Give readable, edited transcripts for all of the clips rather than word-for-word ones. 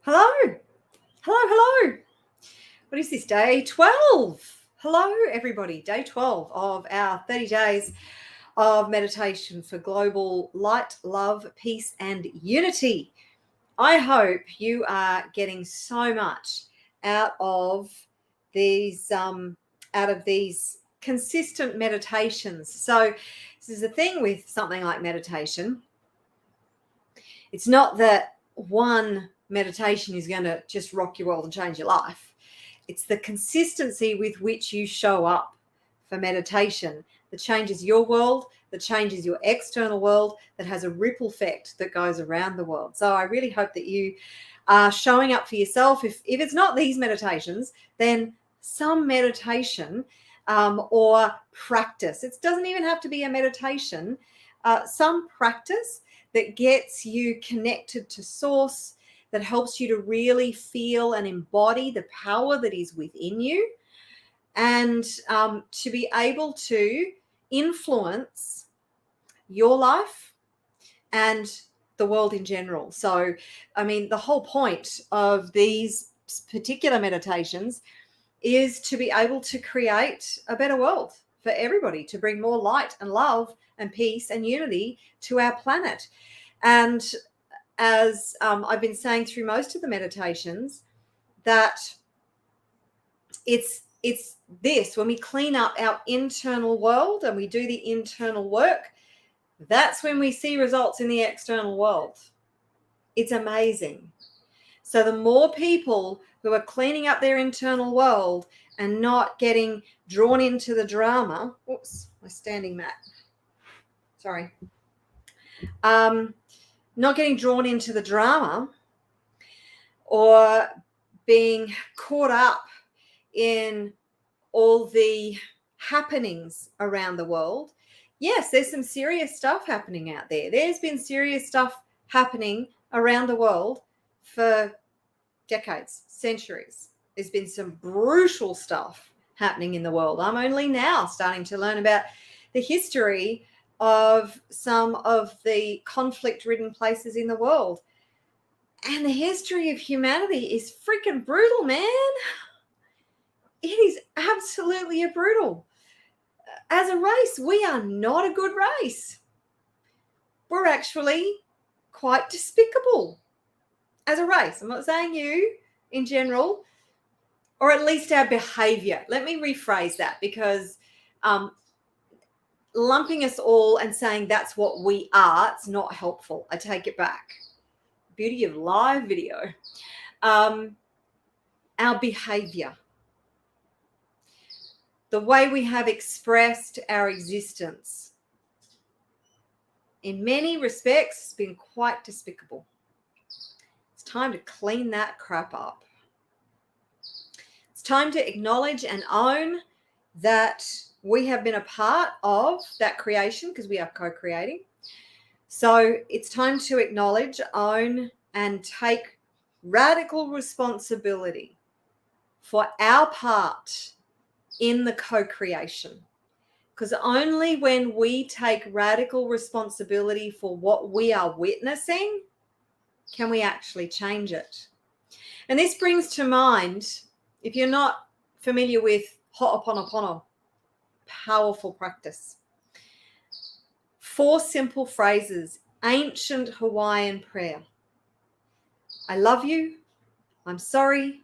Hello. Hello. What is this, day 12? Hello, everybody. Day 12 of our 30 days of meditation for global light, love, peace, and unity. I hope you are getting so much out of these consistent meditations. So this is the thing with something like meditation. It's not that one meditation is going to just rock your world and change your life. It's the consistency with which you show up for meditation that changes your world, that changes your external world, that has a ripple effect that goes around the world. So I really hope that you are showing up for yourself. If it's not these meditations, then some meditation or practice. It doesn't even have to be a meditation. Some practice that gets you connected to source, that helps you to really feel and embody the power that is within you, and to be able to influence your life and the world in general. So, I mean, the whole point of these particular meditations is to be able to create a better world for everybody, to bring more light and love and peace and unity to our planet. And as I've been saying through most of the meditations, that it's this, when we clean up our internal world and we do the internal work, that's when we see results in the external world. It's amazing. So the more people who are cleaning up their internal world and not getting drawn into the drama, oops, my standing mat. Sorry. Not getting drawn into the drama or being caught up in all the happenings around the world. Yes, there's some serious stuff happening out there. There's been serious stuff happening around the world for decades, centuries. There's been some brutal stuff happening in the world. I'm only now starting to learn about the history of some of the conflict-ridden places in the world. And the history of humanity is freaking brutal, man. It is absolutely brutal. As a race, we are not a good race. We're actually quite despicable as a race. I'm not saying you in general, or at least our behavior. Let me rephrase that, because lumping us all and saying that's what we are, it's not helpful. I take it back. Beauty of live video. Our behavior, the way we have expressed our existence, in many respects, has been quite despicable. It's time to clean that crap up. It's time to acknowledge and own that we have been a part of that creation, because we are co-creating. So it's time to acknowledge, own, and take radical responsibility for our part in the co-creation. Because only when we take radical responsibility for what we are witnessing can we actually change it. And this brings to mind, if you're not familiar with Ho'oponopono, powerful practice. 4 simple phrases, ancient Hawaiian prayer. I love you. I'm sorry.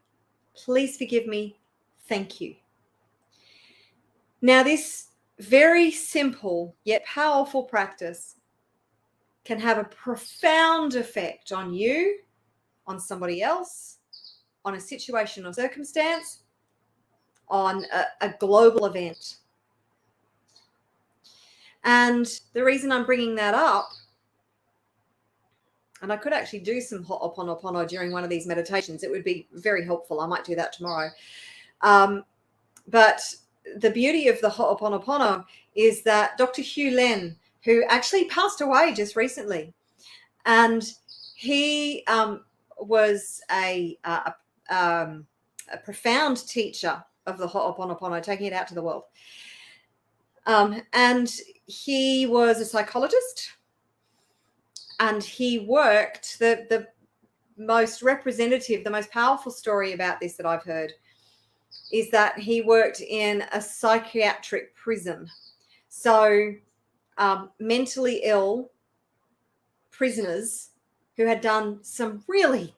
Please forgive me. Thank you. Now, this very simple yet powerful practice can have a profound effect on you, on somebody else, on a situation or circumstance, on a global event. And the reason I'm bringing that up, and I could actually do some Ho'oponopono during one of these meditations. It would be very helpful. I might do that tomorrow. But the beauty of the Ho'oponopono is that Dr. Hugh Len, who actually passed away just recently, and he was a profound teacher of the Ho'oponopono, taking it out to the world. And he was a psychologist, and he worked, the most representative, the most powerful story about this that I've heard is that he worked in a psychiatric prison. So mentally ill prisoners who had done some really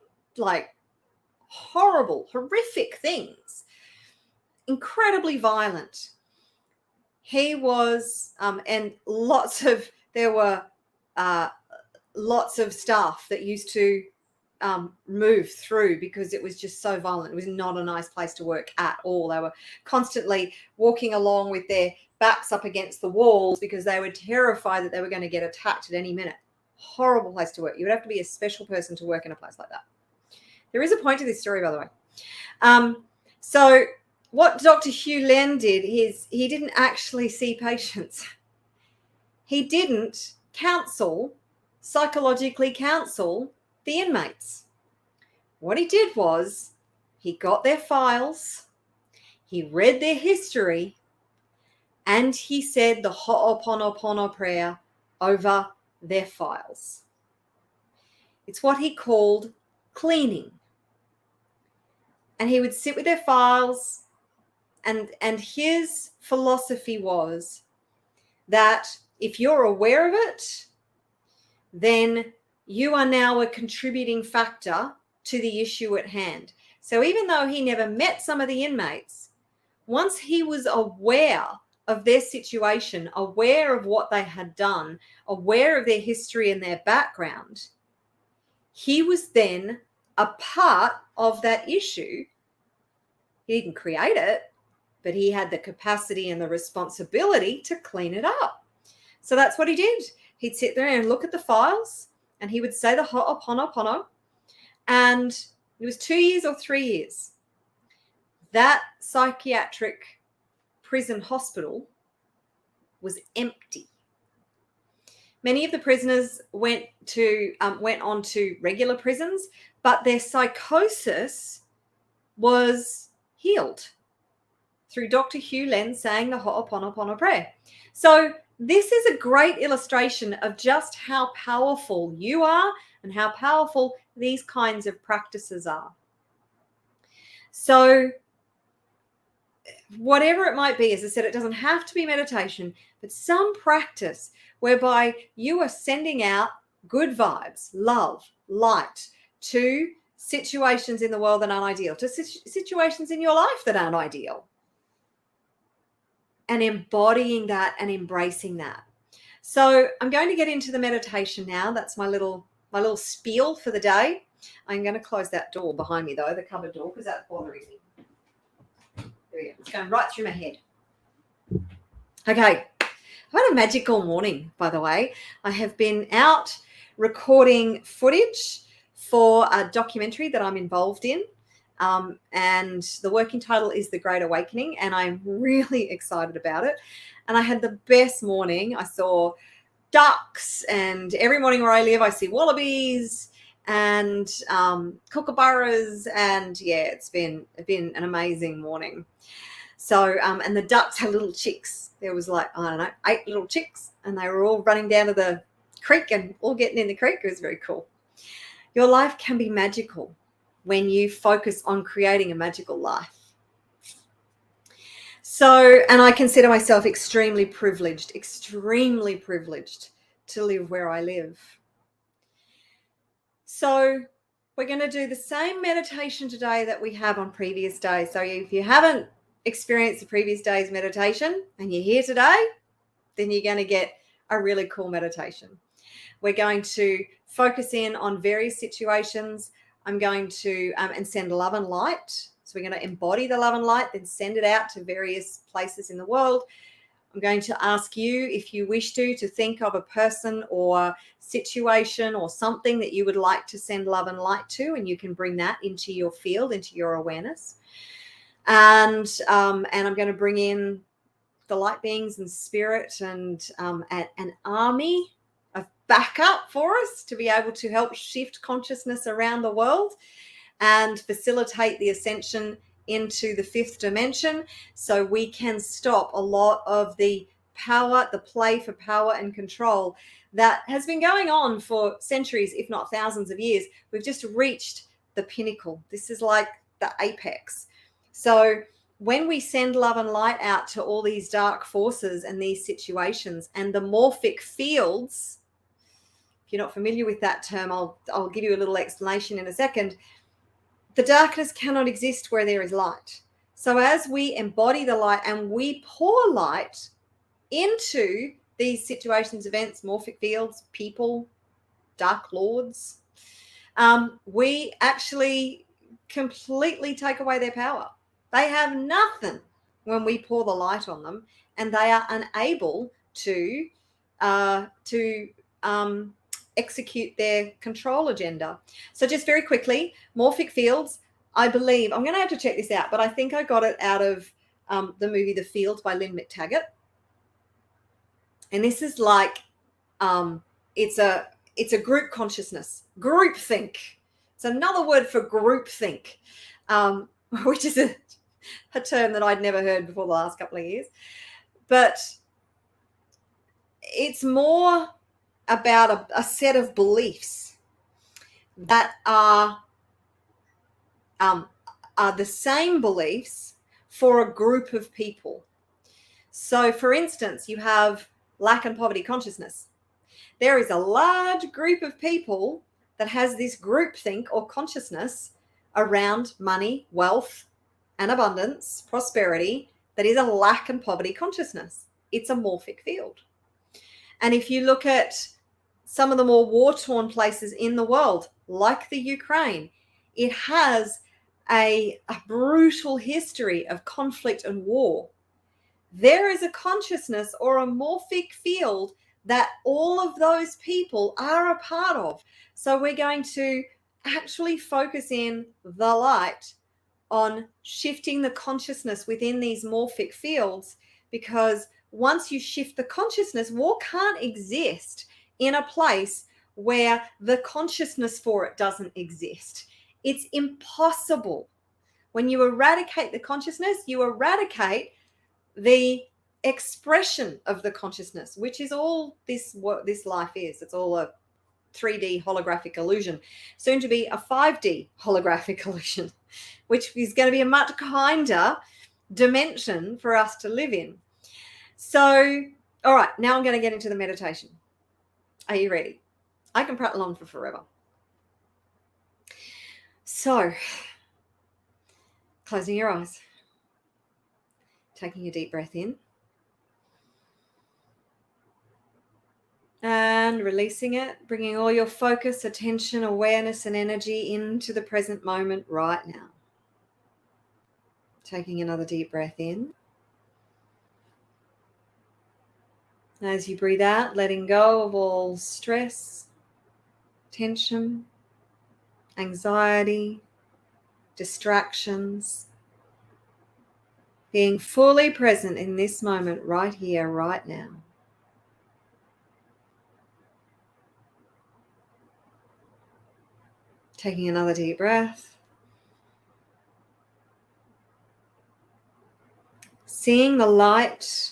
horrible, horrific things, incredibly violent. He was, and there were lots of staff that used to move through because it was just so violent. It was not a nice place to work at all. They were constantly walking along with their backs up against the walls because they were terrified that they were going to get attacked at any minute. Horrible place to work. You would have to be a special person to work in a place like that. There is a point to this story, by the way. So what Dr. Hugh Len did is he didn't actually see patients. He didn't psychologically counsel the inmates. What he did was he got their files, he read their history, and he said the Ho'oponopono prayer over their files. It's what he called cleaning. And he would sit with their files, and his philosophy was that if you're aware of it, then you are now a contributing factor to the issue at hand. So even though he never met some of the inmates, once he was aware of their situation, aware of what they had done, aware of their history and their background, he was then a part of that issue. He didn't create it, but he had the capacity and the responsibility to clean it up. So that's what he did. He'd sit there and look at the files, and he would say the Ho'oponopono, and it was 2 years or 3 years. That psychiatric prison hospital was empty. Many of the prisoners went on to regular prisons, but their psychosis was healed through Dr. Hugh Len saying the Ho'oponopono prayer. So this is a great illustration of just how powerful you are and how powerful these kinds of practices are. So whatever it might be, as I said, it doesn't have to be meditation, but some practice whereby you are sending out good vibes, love, light to situations in the world that aren't ideal, to situations in your life that aren't ideal, and embodying that and embracing that. So I'm going to get into the meditation now. That's my little spiel for the day. I'm going to close that door behind me, though, the cupboard door, because that's bothering me. There we go. It's going right through my head. Okay. I've had a magical morning, by the way. I have been out recording footage for a documentary that I'm involved in. And the working title is The Great Awakening, and I'm really excited about it. And I had the best morning. I saw ducks, and every morning where I live, I see wallabies and kookaburras, and yeah, it's been an amazing morning. So, and the ducks had little chicks. There was 8 little chicks, and they were all running down to the creek and all getting in the creek. It was very cool. Your life can be magical when you focus on creating a magical life. So, and I consider myself extremely privileged to live where I live. So we're going to do the same meditation today that we have on previous days. So if you haven't experienced the previous day's meditation and you're here today, then you're going to get a really cool meditation. We're going to focus in on various situations. I'm going to and send love and light. So we're going to embody the love and light, then send it out to various places in the world. I'm going to ask you, if you wish to think of a person or situation or something that you would like to send love and light to, and you can bring that into your field, into your awareness. And I'm going to bring in the light beings and spirit and an army of backup for us to be able to help shift consciousness around the world and facilitate the ascension into the 5th dimension, so we can stop a lot of the power, the play for power and control that has been going on for centuries, if not thousands of years. We've just reached the pinnacle. This is like the apex. So when we send love and light out to all these dark forces and these situations and the morphic fields, if you're not familiar with that term, I'll give you a little explanation in a second. The darkness cannot exist where there is light. So as we embody the light and we pour light into these situations, events, morphic fields, people, dark lords, we actually completely take away their power. They have nothing when we pour the light on them, and they are unable to execute their control agenda. So just very quickly, morphic fields, I believe, I'm going to have to check this out, but I think I got it out of the movie The Field by Lynn McTaggart. And this is like, it's a group consciousness, group think. It's another word for group think, which is a term that I'd never heard before the last couple of years. But it's more about a set of beliefs that are the same beliefs for a group of people. So, for instance, you have lack and poverty consciousness. There is a large group of people that has this groupthink or consciousness around money, wealth, and abundance, prosperity, that is a lack and poverty consciousness. It's a morphic field. And if you look at some of the more war-torn places in the world, like the Ukraine, it has a brutal history of conflict and war. There is a consciousness or a morphic field that all of those people are a part of. So we're going to actually focus in the light on shifting the consciousness within these morphic fields, because once you shift the consciousness, war can't exist in a place where the consciousness for it doesn't exist. It's impossible. When you eradicate the consciousness, you eradicate the expression of the consciousness, which is all what this life is. It's all a 3D holographic illusion, soon to be a 5D holographic illusion, which is going to be a much kinder dimension for us to live in. So, all right, now I'm going to get into the meditation. Are you ready? I can prattle on for forever. So, closing your eyes, taking a deep breath in, and releasing it, bringing all your focus, attention, awareness, and energy into the present moment right now. Taking another deep breath in. As you breathe out, letting go of all stress, tension, anxiety, distractions, being fully present in this moment right here, right now. Taking another deep breath. Seeing the light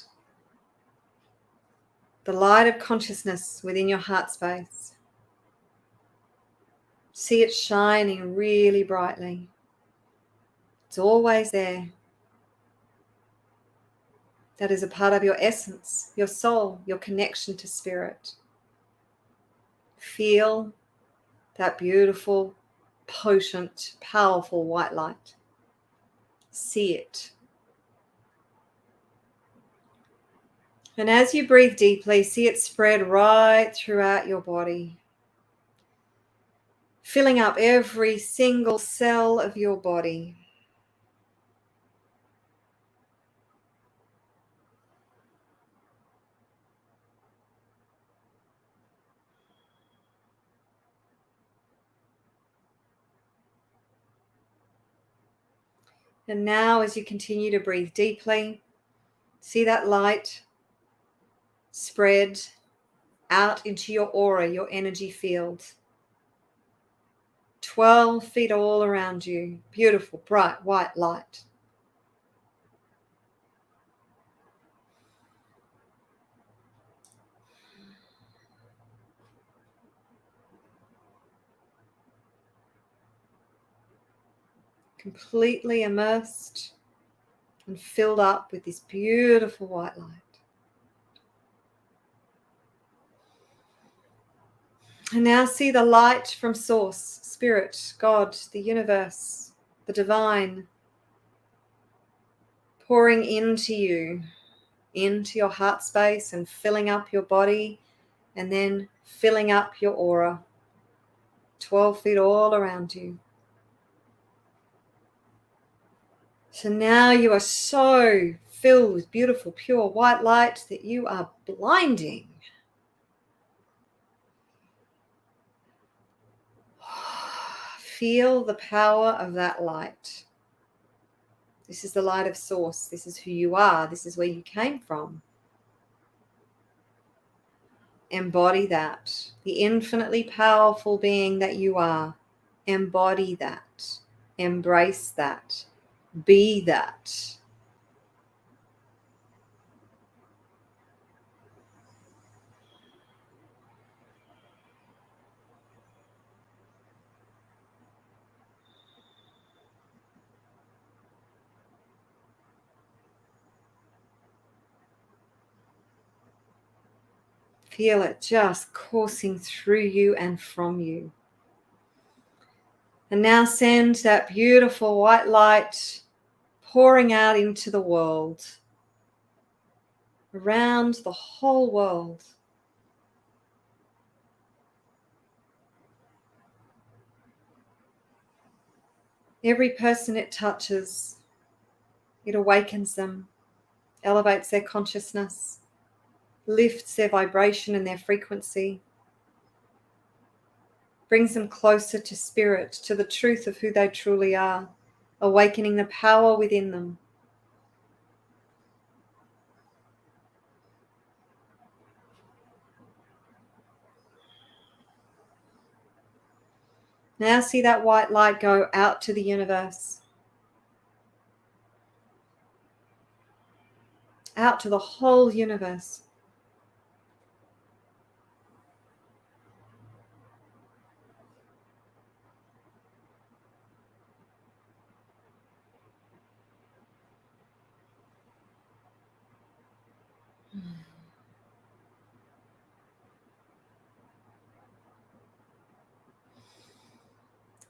of consciousness within your heart space. See it shining really brightly. It's always there. That is a part of your essence, your soul, your connection to spirit. Feel that beautiful, potent, powerful white light. See it. And as you breathe deeply, see it spread right throughout your body, filling up every single cell of your body. And now, as you continue to breathe deeply, see that light spread out into your aura, your energy field. 12 feet all around you. Beautiful, bright, white light. completely immersed and filled up with this beautiful white light. And now see the light from Source, Spirit, God, the universe, the divine, pouring into you, into your heart space and filling up your body, and then filling up your aura, 12 feet all around you. So now you are so filled with beautiful, pure white light that you are blinding. Feel the power of that light. This is the light of Source. This is who you are. This is where you came from. Embody that. The infinitely powerful being that you are. Embody that. Embrace that. Be that. Feel it just coursing through you and from you. And now send that beautiful white light pouring out into the world, around the whole world. Every person it touches, it awakens them, elevates their consciousness, lifts their vibration and their frequency, brings them closer to spirit, to the truth of who they truly are, awakening the power within them. Now see that white light go out to the universe, out to the whole universe.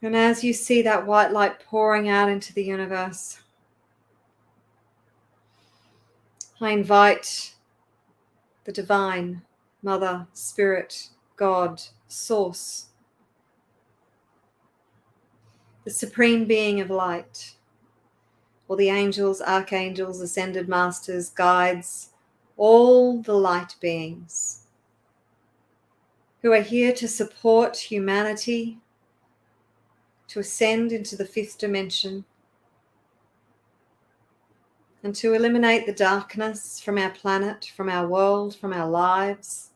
And as you see that white light pouring out into the universe, I invite the divine, Mother, Spirit, God, Source, the supreme being of light, all the angels, archangels, ascended masters, guides, all the light beings who are here to support humanity to ascend into the fifth dimension and to eliminate the darkness from our planet, from our world, from our lives,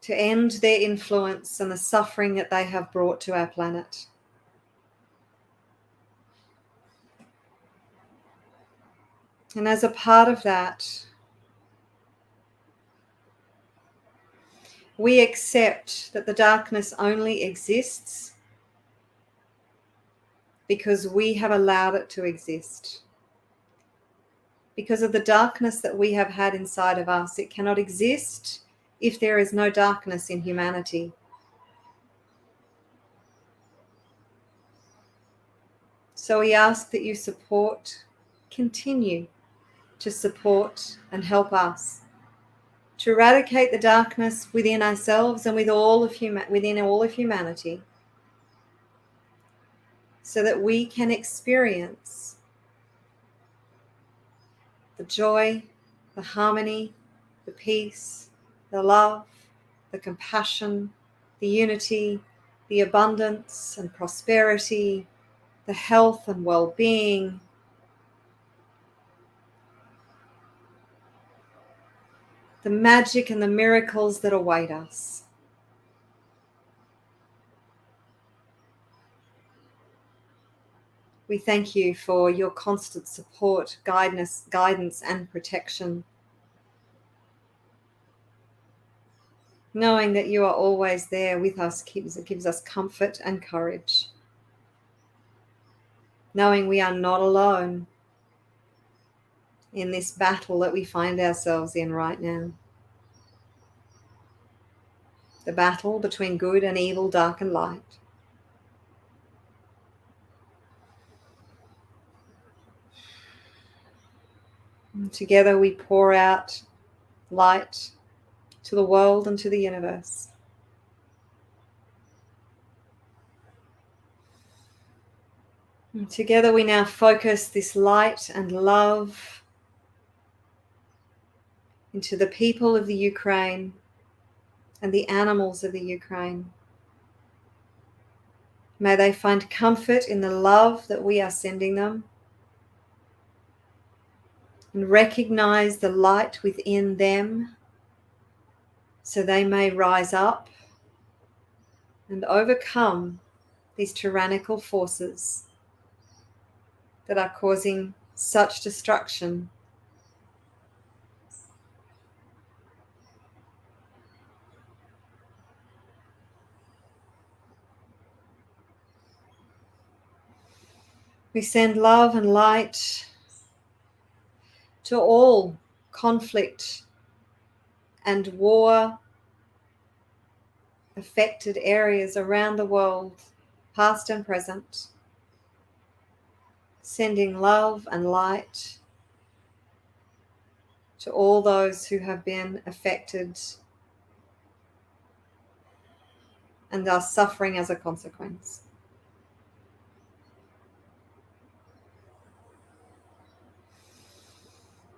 to end their influence and the suffering that they have brought to our planet. And as a part of that, we accept that the darkness only exists because we have allowed it to exist. Because of the darkness that we have had inside of us, it cannot exist if there is no darkness in humanity. So we ask that you continue to support and help us to eradicate the darkness within ourselves and within all of humanity, so that we can experience the joy, the harmony, the peace, the love, the compassion, the unity, the abundance and prosperity, the health and well-being, the magic and the miracles that await us. We thank you for your constant support, guidance, and protection, knowing that you are always there with us gives us comfort and courage. knowing we are not alone in this battle that we find ourselves in right now. The battle between good and evil, dark and light. And together we pour out light to the world and to the universe. And together we now focus this light and love into the people of the Ukraine and the animals of the Ukraine. May they find comfort in the love that we are sending them and recognize the light within them so they may rise up and overcome these tyrannical forces that are causing such destruction. We send love and light to all conflict and war affected areas around the world, past and present, sending love and light to all those who have been affected and are suffering as a consequence.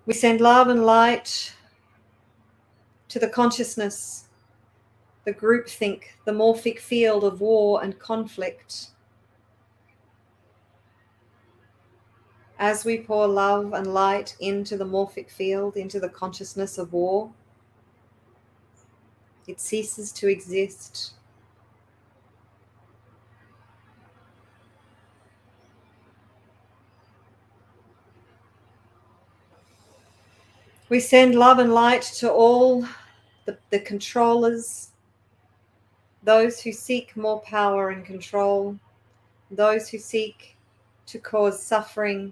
We send love and light to the consciousness, the groupthink, the morphic field of war and conflict. As we pour love and light into the morphic field, into the consciousness of war, it ceases to exist. We send love and light to all the controllers, those who seek more power and control, those who seek to cause suffering,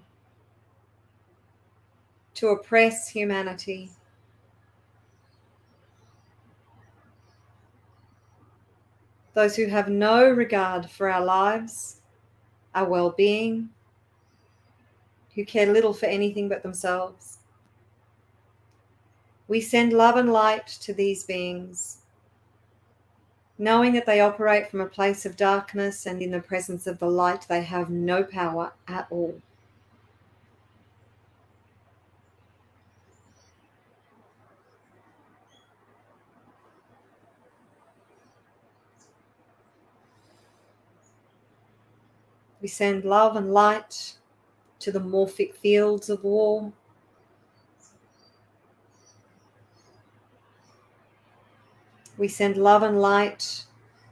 to oppress humanity. Those who have no regard for our lives, our well-being, who care little for anything but themselves. We send love and light to these beings, knowing that they operate from a place of darkness, and in the presence of the light they have no power at all. We send love and light to the morphic fields of war. We send love and light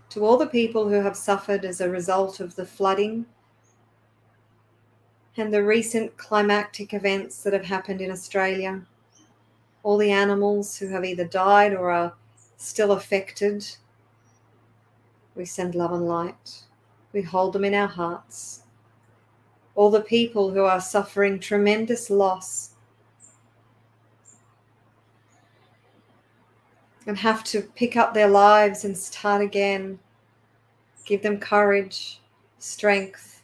to all the people who have suffered as a result of the flooding and the recent climactic events that have happened in Australia. All the animals who have either died or are still affected. We send love and light. We hold them in our hearts. All the people who are suffering tremendous loss and have to pick up their lives and start again. Give them courage, strength,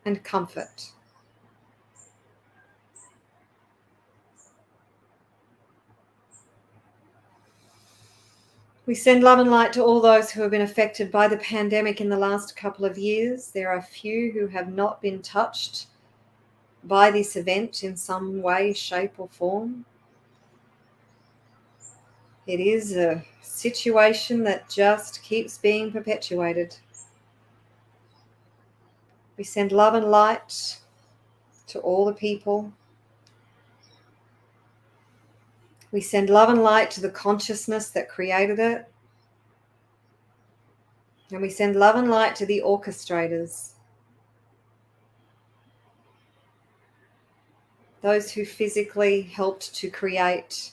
and comfort. We send love and light to all those who have been affected by the pandemic in the last couple of years. There are few who have not been touched by this event in some way, shape, or form. It is a situation that just keeps being perpetuated. We send love and light to all the people. We send love and light to the consciousness that created it. And we send love and light to the orchestrators, those who physically helped to create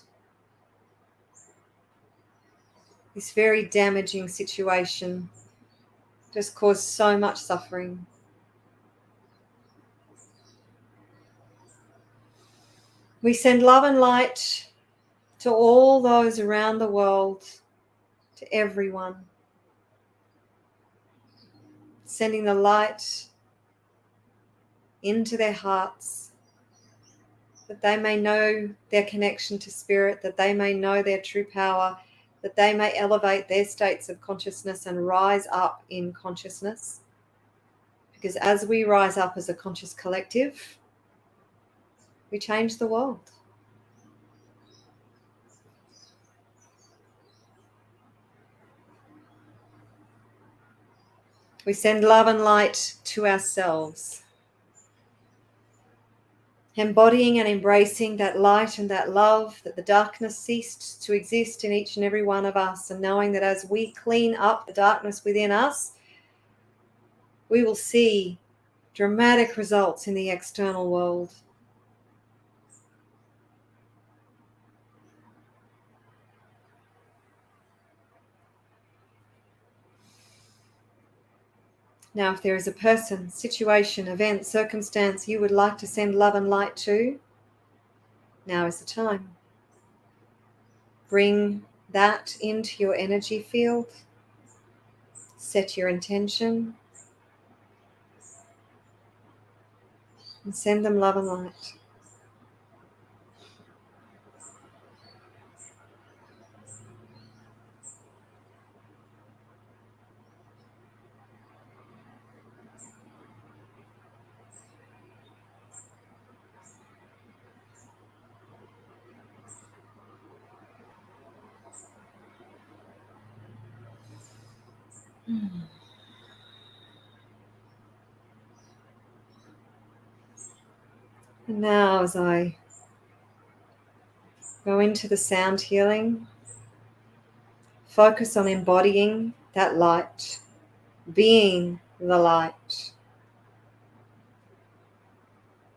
this very damaging situation just cause so much suffering. We send love and light to all those around the world, to everyone. Sending the light into their hearts, that they may know their connection to spirit, that they may know their true power, that they may elevate their states of consciousness and rise up in consciousness. Because as we rise up as a conscious collective, we change the world. We send love and light to ourselves, embodying and embracing that light and that love, that the darkness ceased to exist in each and every one of us, and knowing that as we clean up the darkness within us, we will see dramatic results in the external world. Now, if there is a person, situation, event, circumstance you would like to send love and light to, now is the time. Bring that into your energy field. Set your intention and send them love and light. And now, as I go into the sound healing, focus on embodying that light, being the light,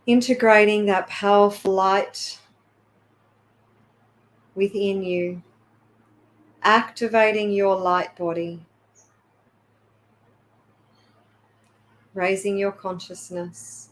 integrating that powerful light within you, activating your light body, raising your consciousness.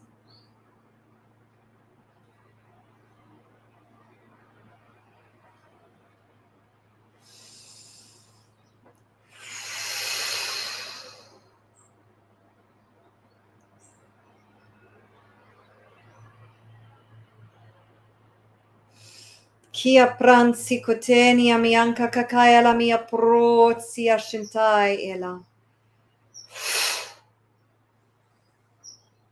Kia pransi kotenia mianka kakaya la mia protsi ashintai ela.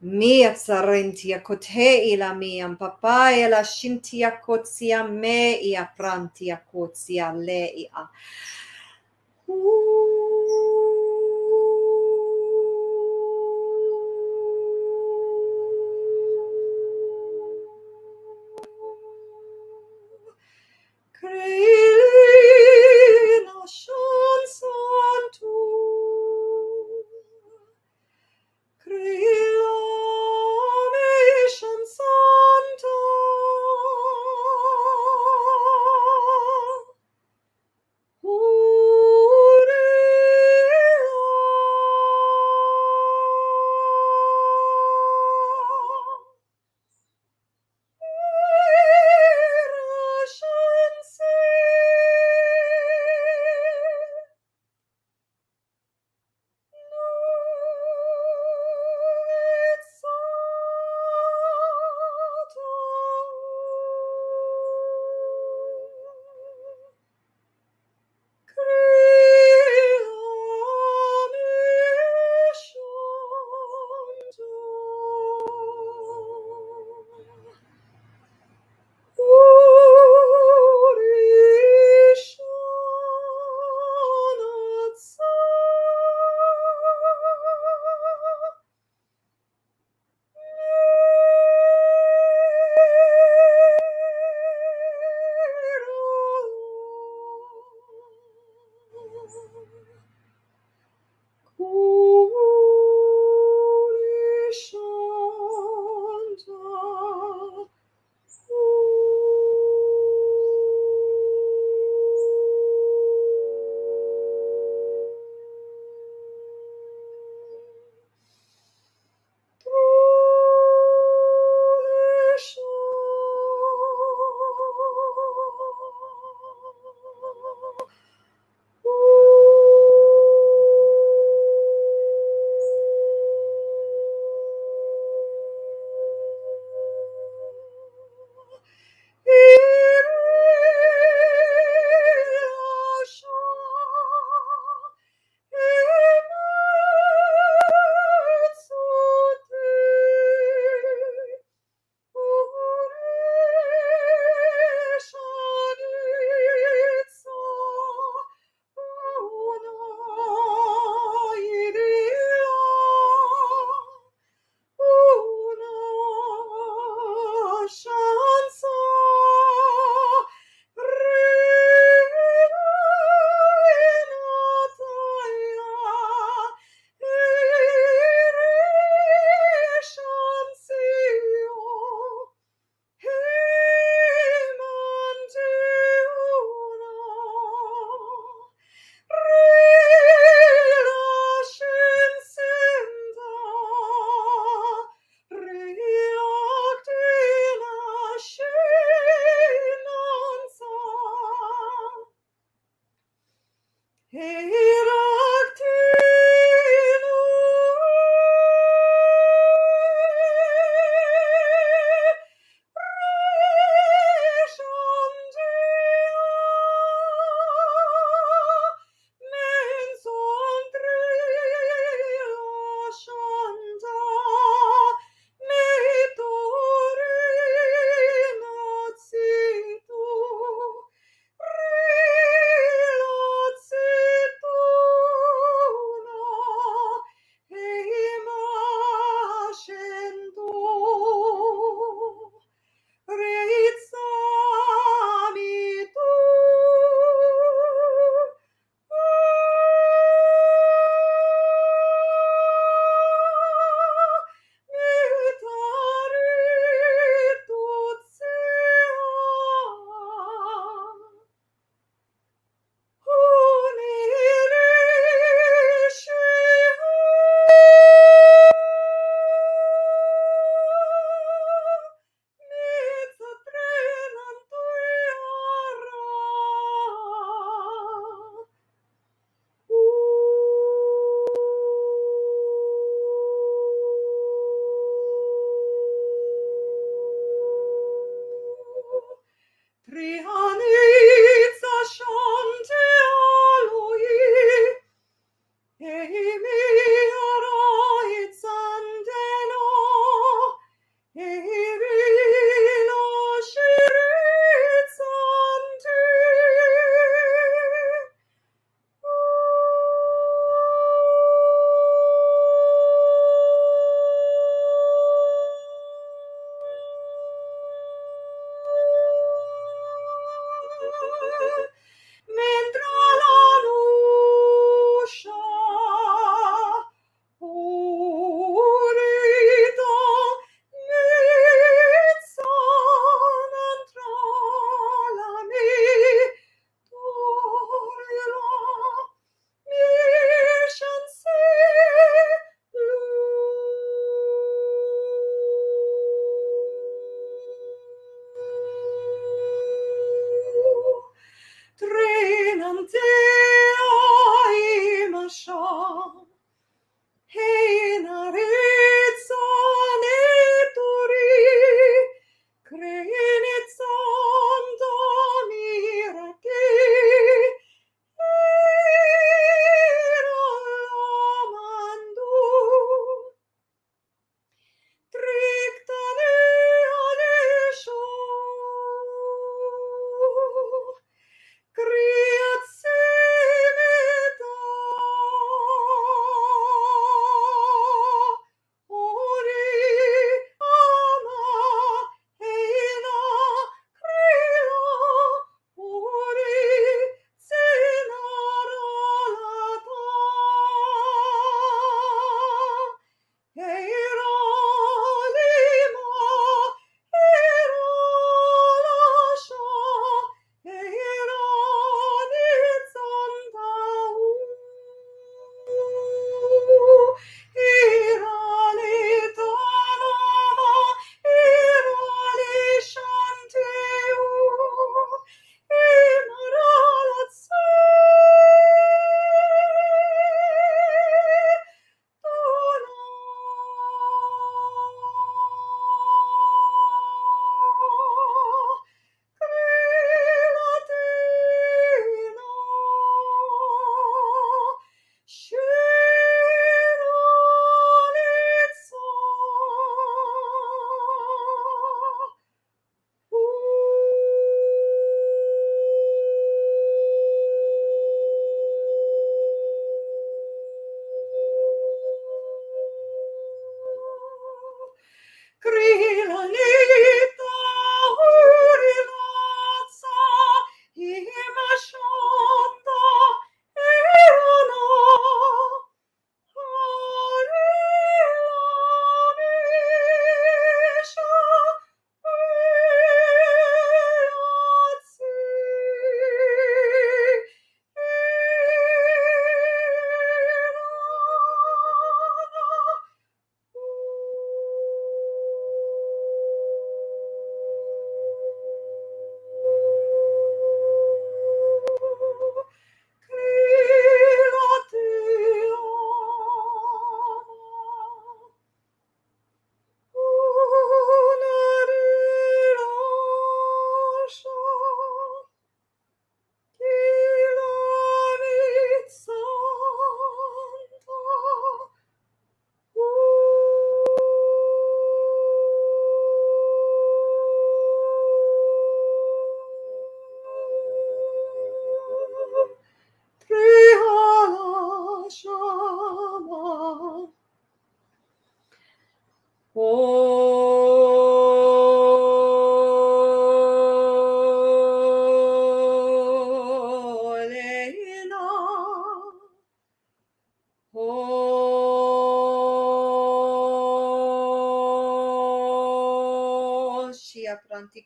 Mia tsarentia kote ila miam papaya la shintia kotsia me ia prantia kotsia le ia. Creina chanson tu, creila me chanson tu, ure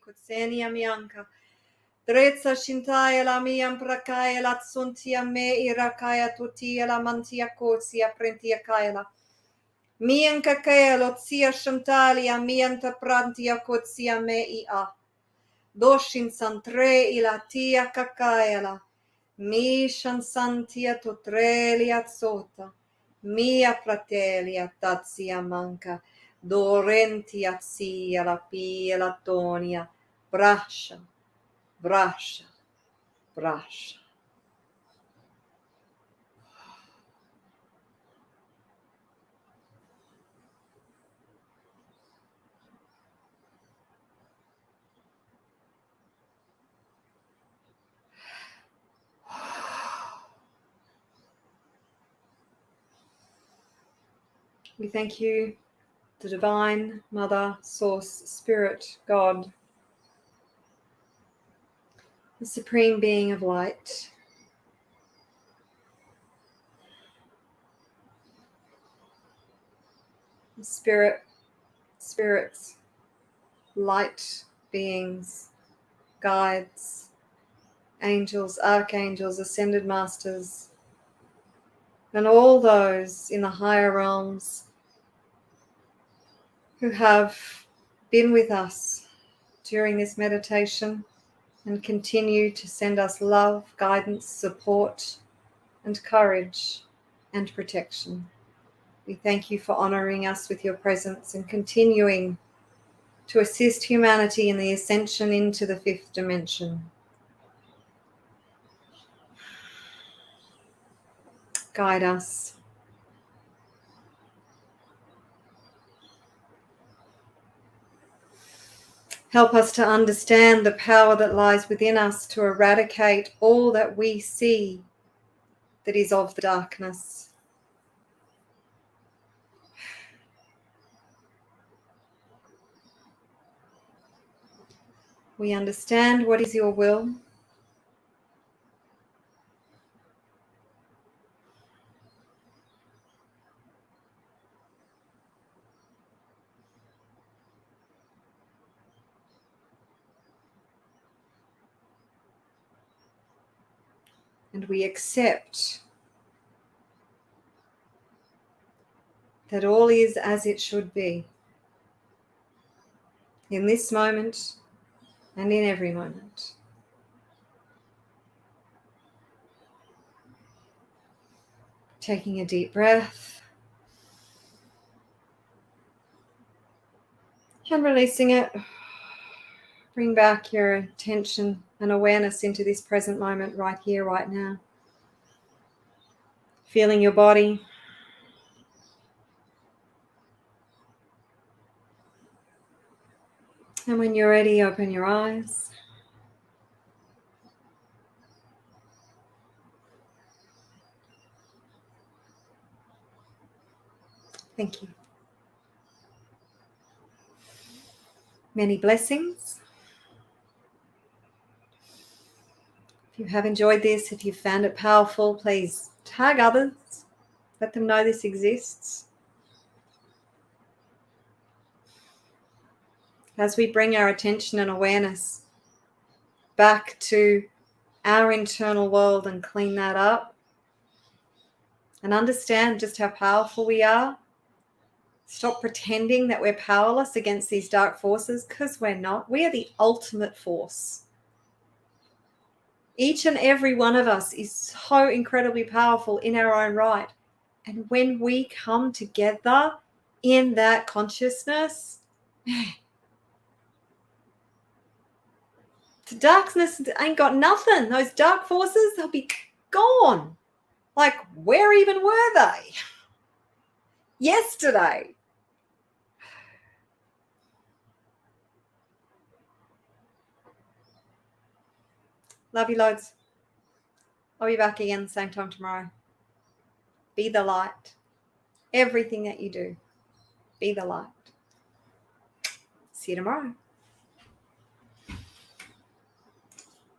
Kutsenia mianka. Dretsa shintaya la miam prakaya la tsuntia me irakaya tutia la mantia kotsia prentia kaila. Mian kakaya lotsia shantalia mianta prantia kotsia me ia. Doshin santre ilatia kakayala. Mi shansantia totrelia tsota. Mia fratelia tazia manca. Dorentia zia la pia la tonia. Brascia, brascia, brascia. We thank you, the Divine Mother, Source, Spirit, God, the Supreme Being of Light, the spirits, light beings, guides, angels, archangels, ascended masters, and all those in the higher realms who have been with us during this meditation, and continue to send us love, guidance, support, and courage and protection. We thank you for honoring us with your presence and continuing to assist humanity in the ascension into the fifth dimension. Guide us. Help us to understand the power that lies within us to eradicate all that we see that is of the darkness. We understand what is your will. And we accept that all is as it should be in this moment and in every moment. Taking a deep breath and releasing it. Bring back your attention and awareness into this present moment right here, right now. Feeling your body. And when you're ready, open your eyes. Thank you. Many blessings. If you have enjoyed this, if you found it powerful, please tag others. Let them know this exists. As we bring our attention and awareness back to our internal world and clean that up and understand just how powerful we are, stop pretending that we're powerless against these dark forces, because we're not. We are the ultimate force. Each and every one of us is so incredibly powerful in our own right. And when we come together in that consciousness, the darkness ain't got nothing. Those dark forces, they'll be gone. Like, where even were they? Yesterday. Love you loads. I'll be back again same time tomorrow. Be the light. Everything that you do, be the light. See you tomorrow.